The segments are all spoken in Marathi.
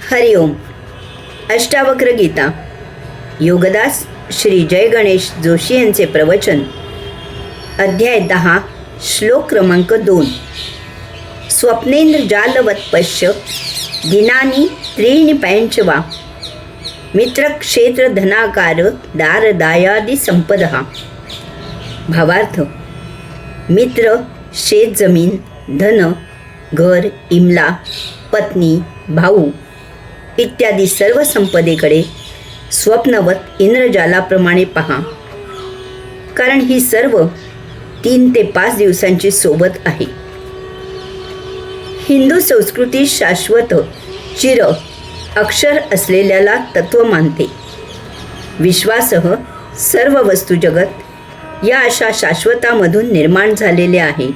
हरिओम. अष्टावक्र गीता योगदास श्री जय गणेश जोशी यांचे प्रवचन. अध्याय 10 श्लोक क्रमांक 2. स्वप्नेंद्र जालवत पश्य दिनानी त्रीणि पञ्चवा मित्रक्षेत्र धनाकार दारदायादि संपदः. भावार्थ: मित्र, शेत जमीन, धन, घर, इमला, पत्नी, भाऊ इत्यादी सर्व संपदेकडे स्वप्नवत इंद्रजालाप्रमाणे पहा, कारण ही सर्व 3 ते 5 दिवसांची सोबत आहे. हिंदू संस्कृती शाश्वत चिर अक्षर असलेल्याला तत्व मानते. विश्वासह सर्व वस्तू जगत या अशा शाश्वतामधून निर्माण झालेले आहे.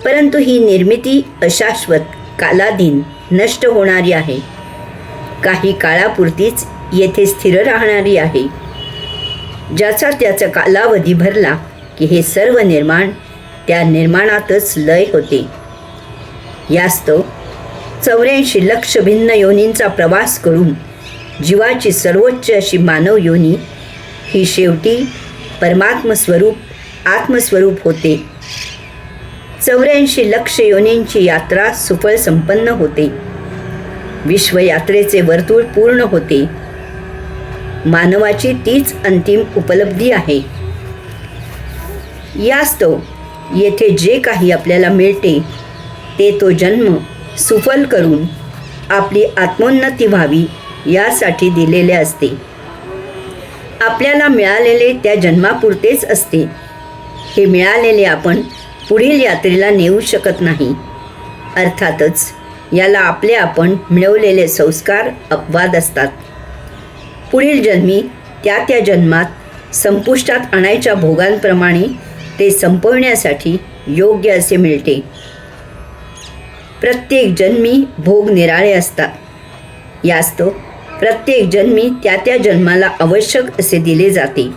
परंतु ही निर्मिती अशाश्वत, कालाधीन, नष्ट होणारी आहे. काही काळापुरतीच येथे स्थिर राहणारी आहे. ज्याचा त्याचा कालावधी भरला की हे सर्व निर्माण त्या निर्माणातच लय होते. यास्तव 84 लक्ष भिन्न योनींचा प्रवास करून जीवाची सर्वोच्च अशी मानव योनी ही शेवटी परमात्मस्वरूप आत्मस्वरूप होते. 84 लक्ष योनींची यात्रा सुफळ संपन्न होते. विश्वयात्रेचे वर्तुळ पूर्ण होते. मानवाची तीच अंतिम उपलब्धी आहे. यास्तव येथे जे काही आपल्याला मिळते ते तो जन्म सुफल करून आपली आत्मोन्नती व्हावी यासाठी दिलेले असते. आपल्याला मिळालेले त्या जन्मापुरतेच असते. हे मिळालेले आपण पुढील यात्रेला नेऊ शकत नाही. अर्थातच याला आपले आपण मिळवलेले संस्कार अपवाद असतात. पुढील जन्मी त्या जन्मात संपुष्टात आणायच्या भोगांप्रमाणे ते संपवण्यासाठी योग्य असे मिळते. प्रत्येक जन्मी भोग निराळे असतात. यास्तव प्रत्येक जन्मी त्या जन्माला आवश्यक असे दिले जाते.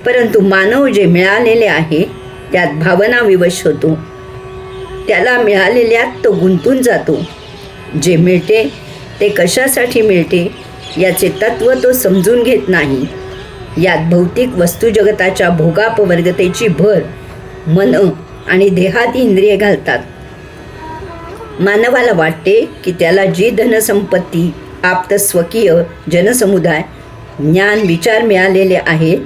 परंतु मानव जे मिळालेले आहे त्यात भावना विवश होतो. त्याला मिळालेल्यात तो गुंतून जातो. जे मिळते ते कशासाठी मिळते याचे तत्त्व तो समजून घेत नाही. यात भौतिक वस्तुजगताच्या भोगापवर्गतेची भर मन आणि देहादी इंद्रिये घालतात. मानवाला वाटते की त्याला जी धनसंपत्ती, आप्तस्वकीय जनसमुदाय, ज्ञान, विचार मिळालेले आहेत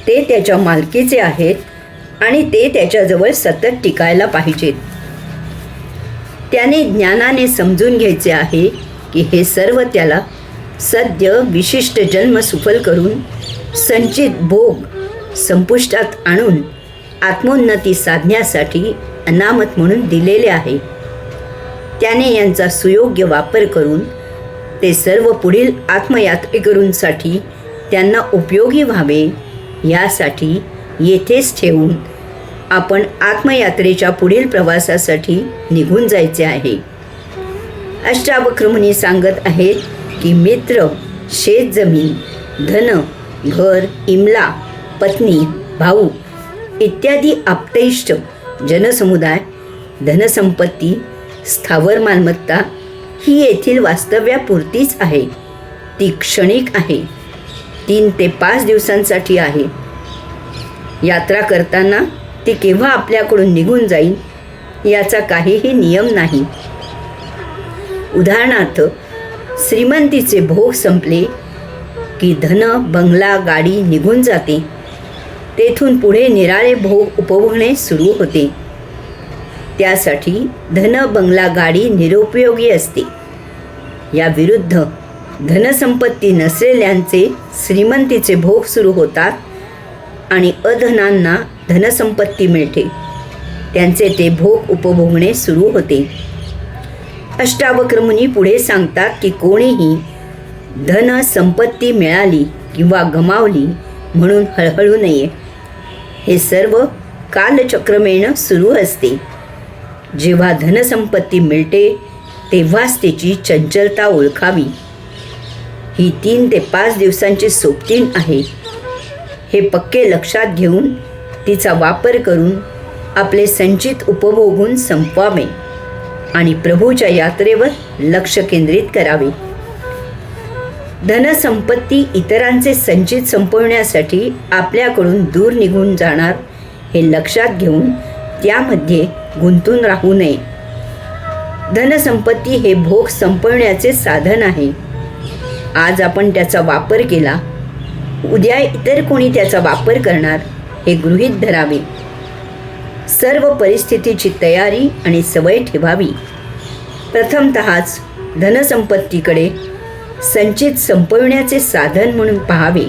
ते त्याच्या मालकीचे आहेत आणि ते त्याच्याजवळ सतत टिकायला पाहिजेत. त्याने ज्ञानाने समजून घ्यायचे आहे की हे सर्व त्याला सद्य विशिष्ट जन्म सुफल करून संचित भोग संपुष्टात आणून आत्मोन्नती साधण्यासाठी अनामत म्हणून दिलेले आहे. त्याने यांचा सुयोग्य वापर करून ते सर्व पुढील आत्मयात्रेकरूंसाठी त्यांना उपयोगी व्हावे यासाठी येथेच ठेवून आपण आत्मयात्रेच्या पुढील प्रवासासाठी निघून जायचे आहे. अष्टावक्र मुनी सांगत आहेत की मित्र, शेत जमीन, धन, घर, इमला, पत्नी, भाऊ इत्यादी आप्तेष्ट जनसमुदाय, धनसंपत्ती, स्थावर मालमत्ता ही येथील वास्तव्यापुरतीच आहे. ती क्षणिक आहे. 3 ते 5 दिवसांसाठी आहे. यात्रा करताना ती केव्हा आपल्याकडून निघून जाईल याचा काहीही नियम नाही. उदाहरणार्थ, श्रीमंतीचे भोग संपले की धन, बंगला, गाडी निघून जाते. तेथून पुढे निराळे भोग उपभोगणे सुरू होते. त्यासाठी धन, बंगला, गाडी निरुपयोगी असते. या विरुद्ध धनसंपत्ती नसलेल्यांचे श्रीमंतीचे भोग सुरू होतात आणि अधनांना धनसंपत्ती मिळते. त्यांचे ते भोग उपभोगणे सुरू होते. अष्टावक्र मुनी पुढे सांगतात की कोणीही धन संपत्ती मिळाली किंवा गमावली म्हणून हळहळू नये. हे सर्व कालचक्रमेण सुरू असते. जेव्हा धनसंपत्ती मिळते तेव्हाच त्याची चंचलता ओळखावी. ही 3 ते 5 दिवसांची सोबतीण आहे. हे पक्के लक्षात घेऊन तिचा वापर करून आपले संचित उपभोगून संपवावे. आणि प्रभूच्या यात्रेवर लक्ष केंद्रित करावे. धनसंपत्ती इतरांचे संचित संपवण्यासाठी आपल्याकडून दूर निघून जाणार हे लक्षात घेऊन त्यामध्ये गुंतून राहू नये. धनसंपत्ती हे भोग संपवण्याचे साधन आहे. आज आपण त्याचा वापर केला, उद्या इतर कोणी त्याचा वापर करणार हे गृहीत धरावे. सर्व परिस्थितीची तयारी आणि सवय ठेवावी. प्रथमतःच धनसंपत्तीकडे संचित संपवण्याचे साधन म्हणून पाहावे.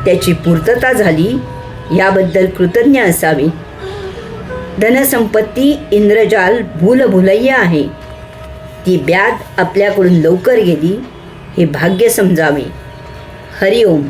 त्याची पूर्तता झाली याबद्दल कृतज्ञ असावे. धनसंपत्ती इंद्रजाल भूलभुलैया आहे. ती ब्याद आपल्याकडून लवकर गेली हे भाग्य समजावे. हरिओम.